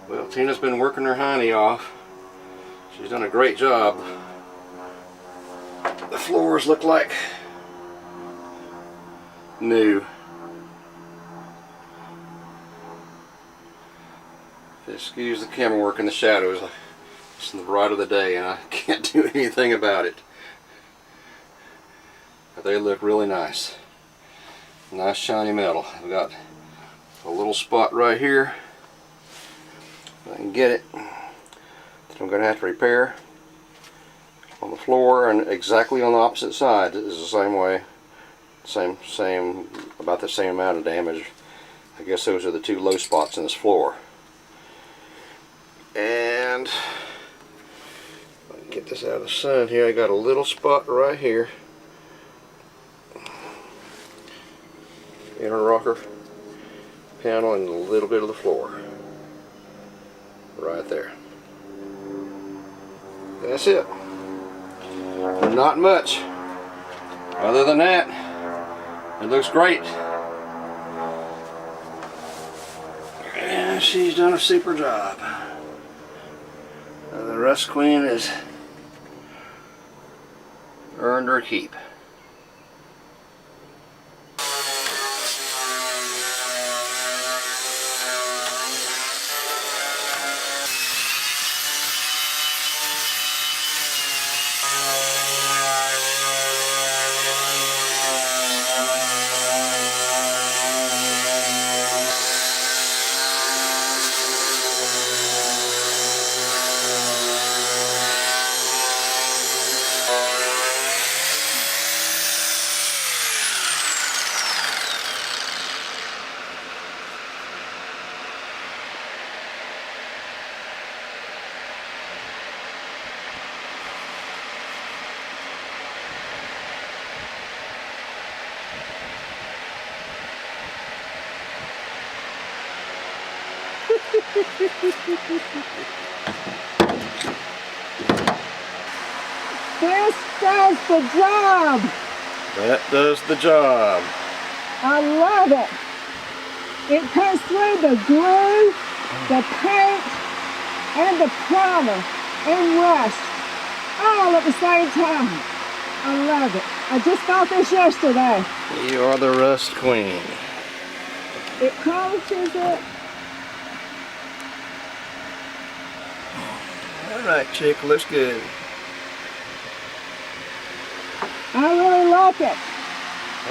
Well, Tina's been working her hiney off. She's done a great job. The floors look like new. Excuse the camera work in the shadows. It's in the bright of the day and I can't do anything about it. But they look really nice. Nice shiny metal. I've got a little spot right here. I can get it. That I'm going to have to repair on the floor, and exactly on the opposite side is the same way. About the same amount of damage. I guess those are the two low spots in this floor. And if I can get this out of the sun here, I got a little spot right here. Inner rocker panel and a little bit of the floor. Right there. That's it. Not much. Other than that, it looks great. And she's done a super job. The Rust Queen has earned her keep. This does the job. That does the job. I love it. It comes through the glue, the paint, and the primer and rust all at the same time. I love it. I just got this yesterday. You are the Rust Queen. It polishes it. Alright, chick, looks good. I really like it.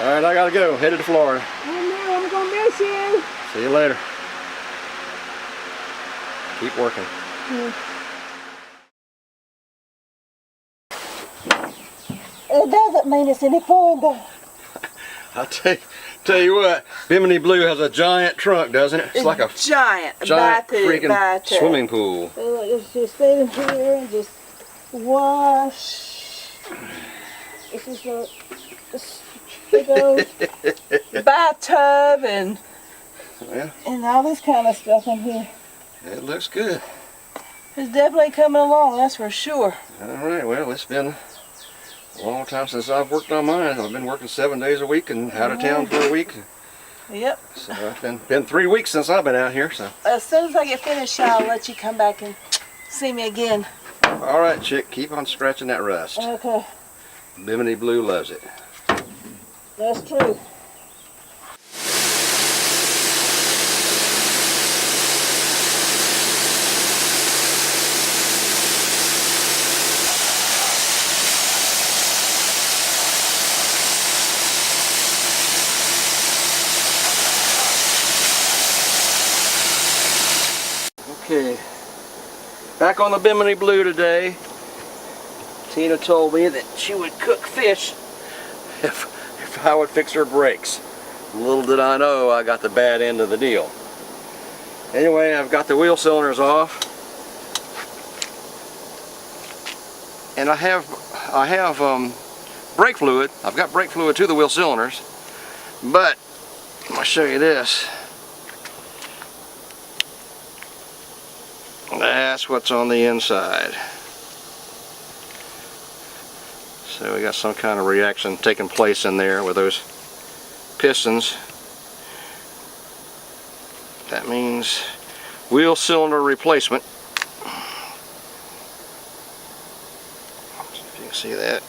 Alright, I gotta go. Headed to Florida. I know, I'm gonna miss you. See you later. Keep working. It doesn't mean it's any fun, though. I'll tell you what, Bimini Blue has a giant trunk, doesn't it? It's like a giant freaking swimming pool. It's just sit in here and just wash. It's just a big old bathtub and all this kind of stuff in here. It looks good. it's definitely coming along, that's for sure. Alright, well, it's been a long time since I've worked on mine. I've been working 7 days a week and out of town for a week. Yep. So it's been 3 weeks since I've been out here. So As soon as I get finished, I'll let you come back and see me again. alright, chick, keep on scratching that rust. Okay, Bimini Blue loves it. that's true. Okay, back on the Bimini Blue today. Tina told me that she would cook fish if I would fix her brakes. Little did I know I got the bad end of the deal. Anyway, I've got the wheel cylinders off, and I have brake fluid. I've got brake fluid to the wheel cylinders, but I'll show you this. That's what's on the inside. So we got some kind of reaction taking place in there with those pistons. That means wheel cylinder replacement. If you can see that.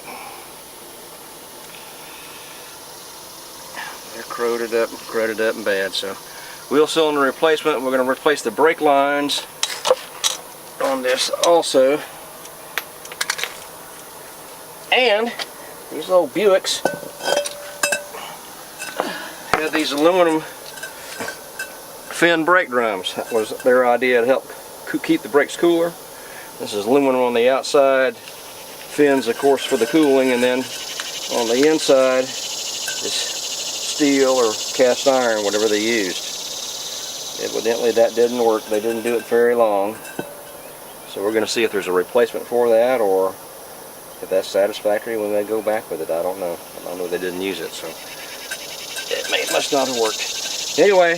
They're corroded up and bad. So wheel cylinder replacement. We're going to replace the brake lines on this also. And these old Buicks had these aluminum fin brake drums. That was their idea to help keep the brakes cooler. This is aluminum on the outside, fins of course for the cooling, and then on the inside is steel or cast iron, whatever they used. Evidently that didn't work. They didn't do it very long. So we're going to see if there's a replacement for that, or if that's satisfactory when they go back with it. I don't know. I don't know they didn't use it, so it must not have worked. Anyway,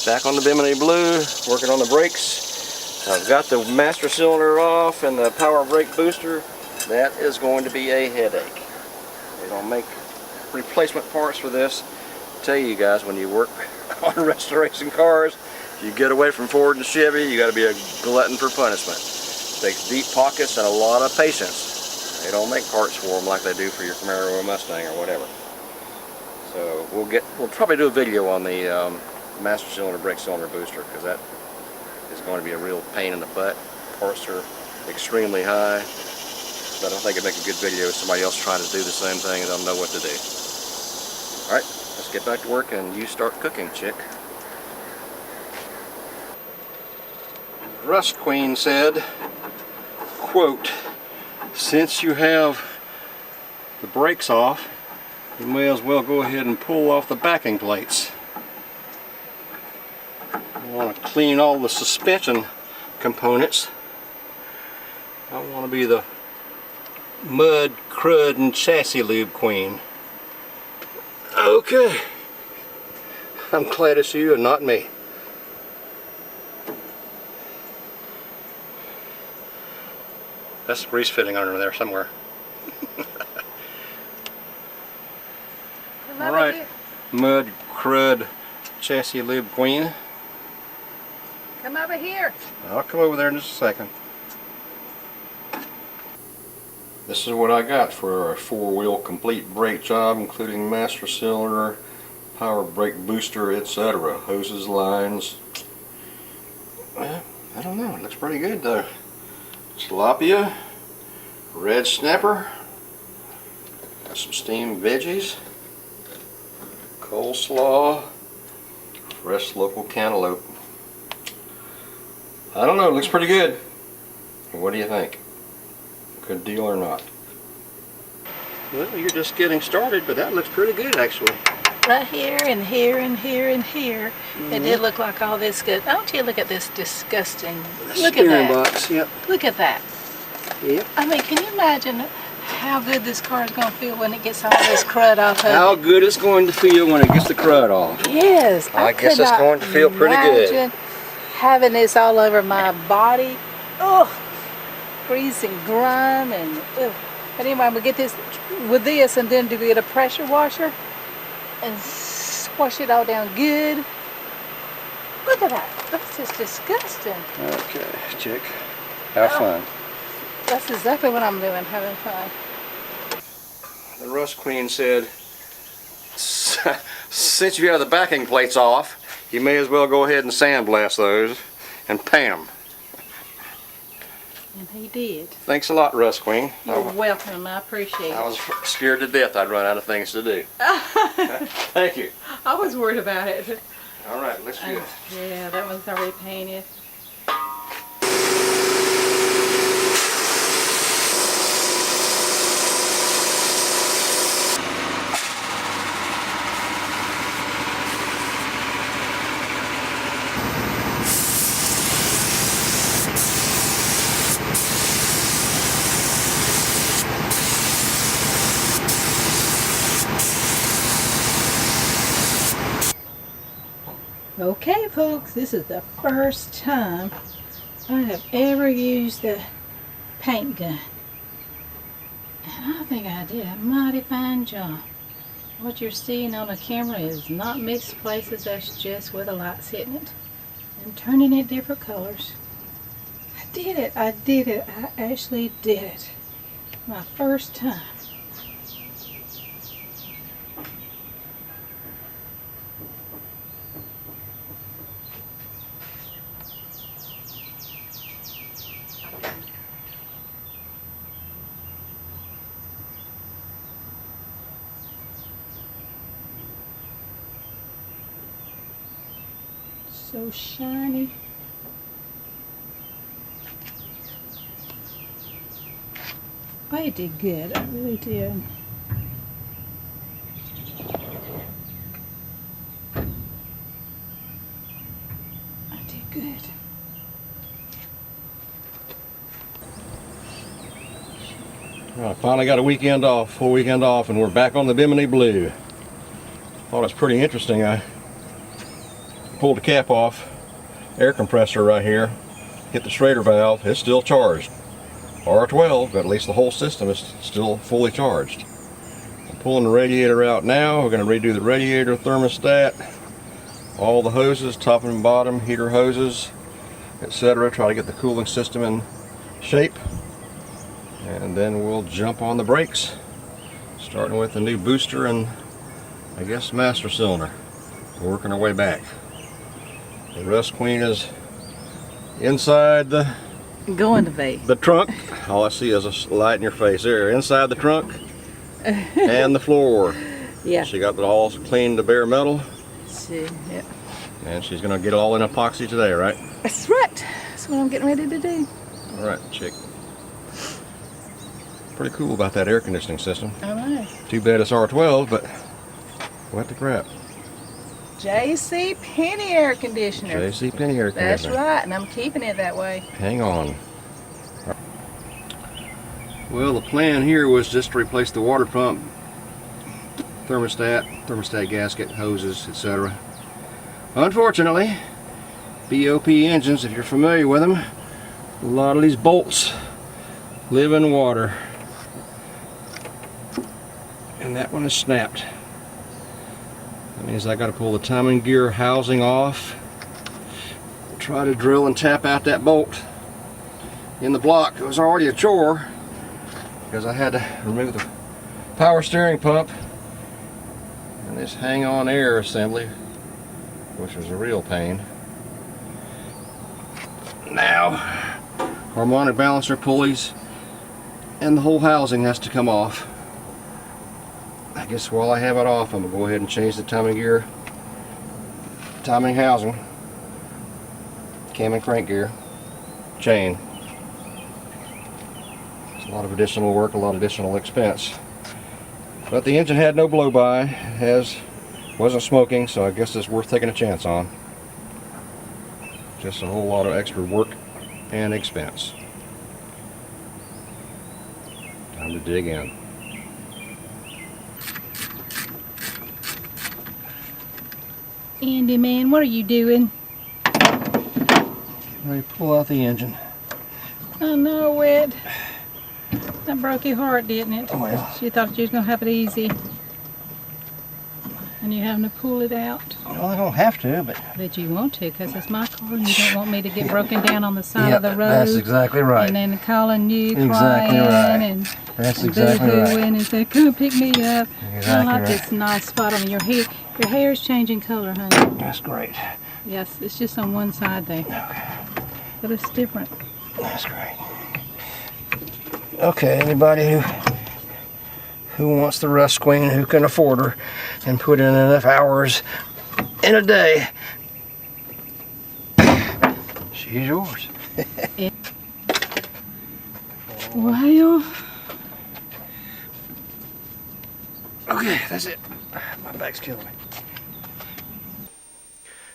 back on the Bimini Blue, working on the brakes. I've got the master cylinder off and the power brake booster. That is going to be a headache. They don't make replacement parts for this. I tell you guys, when you work on restoration cars, if you get away from Ford and Chevy, you got to be a glutton for punishment. It takes deep pockets and a lot of patience. They don't make parts for them like they do for your Camaro or Mustang or whatever. So we'll probably do a video on the master cylinder brake cylinder booster, because that is going to be a real pain in the butt. Parts are extremely high, but I think it'd make a good video with somebody else trying to do the same thing and don't know what to do. Alright, let's get back to work and you start cooking, chick. Rust Queen said, quote, "Since you have the brakes off, you may as well go ahead and pull off the backing plates. I want to clean all the suspension components. I want to be the mud, crud, and chassis lube queen." Okay. I'm glad it's you and not me. That's grease fitting under there somewhere. Alright, mud, crud, chassis lube queen. Come over here. I'll come over there in just a second. This is what I got for a 4-wheel complete brake job, including master cylinder, power brake booster, etc. Hoses, lines. Well, I don't know, it looks pretty good though. Tilapia, red snapper, got some steamed veggies, coleslaw, fresh local cantaloupe. I don't know, it looks pretty good. What do you think? Good deal or not? Well, you're just getting started, but that looks pretty good actually. Right here and here and here and here. It did look like all this good. Don't you look at this disgusting. Look at that. Box, yep. Look at that. Yep. I mean, can you imagine how good this car is going to feel when it gets all this crud off of it? How good it's going to feel when it gets the crud off. Yes. I guess it's going to feel pretty good. Imagine having this all over my body. Ugh. Grease and grime and ugh. But anyway, we get this with this, and then do we get a pressure washer and wash it all down good. Look at that. That's just disgusting. Okay, chick. Have fun. That's exactly what I'm doing, having fun. The Rust Queen said, since you have the backing plates off, you may as well go ahead and sandblast those and pam. And he did. Thanks a lot, Rust Queen. You're welcome. I appreciate it. I was scared to death I'd run out of things to do. Thank you. I was worried about it. All right, let's do it. Yeah, that one's already painted. Okay folks, this is the first time I have ever used the paint gun. And I think I did a mighty fine job. What you're seeing on the camera is not mixed places, that's just where the light's hitting it. I'm turning it different colors. I did it. I did it. I actually did it. My first time. So shiny. I did good. I really did. I did good. Well, I finally got a weekend off, full weekend off, and we're back on the Bimini Blue. Thought it was pretty interesting. I pulled the cap off, air compressor right here, hit the Schrader valve, it's still charged. R12, but at least the whole system is still fully charged. I'm pulling the radiator out now. We're going to redo the radiator thermostat, all the hoses, top and bottom, heater hoses, etc. Try to get the cooling system in shape. And then we'll jump on the brakes, starting with the new booster and I guess master cylinder. Working our way back. The Rust Queen is inside the Going to be. the trunk. All I see is a light in your face there. Inside the trunk and the floor. Yeah. She got it all cleaned to bare metal. See, yeah. And she's going to get it all in epoxy today, right? That's right. That's what I'm getting ready to do. All right, chick. Pretty cool about that air conditioning system. All right. Too bad it's R12, but what the crap. J.C. Penney air conditioner. JC Penney air That's conditioner. right, and I'm keeping it that way. Hang on. Well, the plan here was just to replace the water pump, thermostat gasket, hoses, etc. Unfortunately, BOP engines, if you're familiar with them, a lot of these bolts live in water. And that one is snapped. That means I got to pull the timing gear housing off, try to drill and tap out that bolt in the block. It was already a chore because I had to remove the power steering pump and this hang-on air assembly, which was a real pain. Now, harmonic balancer pulleys and the whole housing has to come off. I guess while I have it off, I'm going to go ahead and change the timing gear, timing housing, cam and crank gear, chain. It's a lot of additional work, a lot of additional expense. But the engine had no blow-by, wasn't smoking, so I guess it's worth taking a chance on. Just a whole lot of extra work and expense. Time to dig in. Andy, man, what are you doing? Ready to pull out the engine. I know it. That broke your heart, didn't it? Well. You thought you was going to have it easy. And you're having to pull it out. Well, I don't have to, but... But you want to, because it's my car and you don't want me to get broken down on the side of the road. That's exactly right. And then calling you, Exactly crying, right. and That's exactly boo-hooing right. and say, come pick me up. Exactly I like right. this nice spot on your hair. Your hair is changing color, honey. That's great. Yes, it's just on one side there. Okay. But it's different. That's great. Okay, anybody who wants the Rust Queen, who can afford her and put in enough hours in a day, she's yours. Well, Okay, that's it. My back's killing me.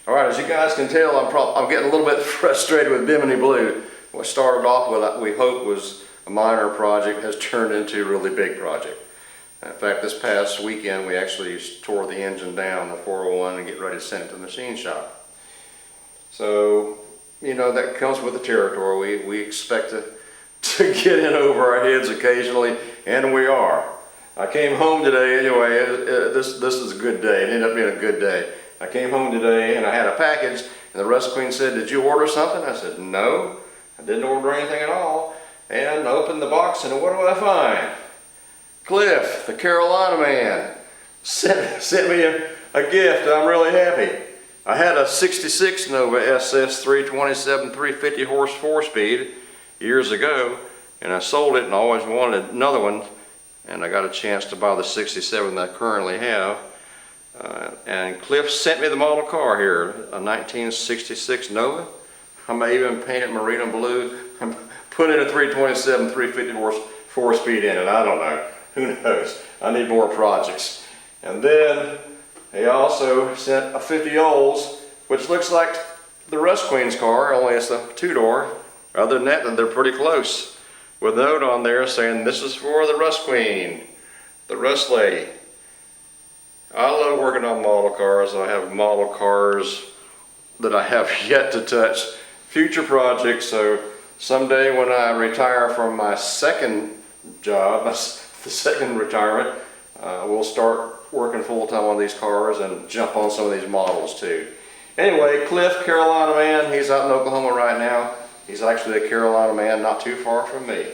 All right, as you guys can tell, I'm getting a little bit frustrated with Bimini Blue. What started off with, we hope, was a minor project has turned into a really big project. In fact, this past weekend, we actually tore the engine down, the 401, and get ready to send it to the machine shop. So, you know, that comes with the territory. We expect to get in over our heads occasionally, and we are. I came home today anyway. This is a good day. It ended up being a good day. I came home today and I had a package, and the Rust Queen said, "Did you order something?" I said, "No, I didn't order anything at all." And I opened the box, and what do I find? Cliff, the Carolina man, sent me a gift. I'm really happy. I had a 66 Nova SS 327 350 horse 4-speed years ago, and I sold it and always wanted another one, and I got a chance to buy the 67 that I currently have. And Cliff sent me the model car here, a 1966 Nova. I may even paint it merino blue and put in a 327 350 horse 4-speed in it. I don't know. Who knows? I need more projects. And then he also sent a 50 Olds, which looks like the Rust Queen's car, only it's a 2-door. Other than that, they're pretty close, with a note on there saying, "This is for the Rust Queen, the Rust Lady." I love working on model cars. I have model cars that I have yet to touch, future projects. So someday when I retire from my second job, the second retirement, we'll start working full-time on these cars and jump on some of these models too. Anyway, Cliff, Carolina man, he's out in Oklahoma right now. He's actually a Carolina man, not too far from me.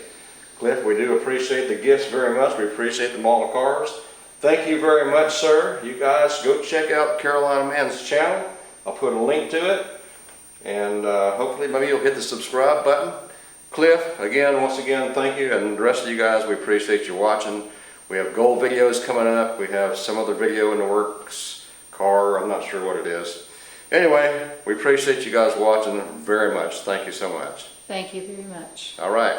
Cliff, we do appreciate the gifts very much. We appreciate the model cars. Thank you very much, sir. You guys go check out Carolina Man's channel. I'll put a link to it. And hopefully maybe you'll hit the subscribe button. Cliff, again, once again, thank you. And the rest of you guys, we appreciate you watching. We have gold videos coming up. We have some other video in the works. Car, I'm not sure what it is. Anyway, we appreciate you guys watching very much. Thank you so much. Thank you very much. All right.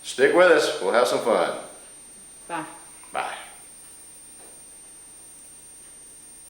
Stick with us. We'll have some fun. Bye. Bye.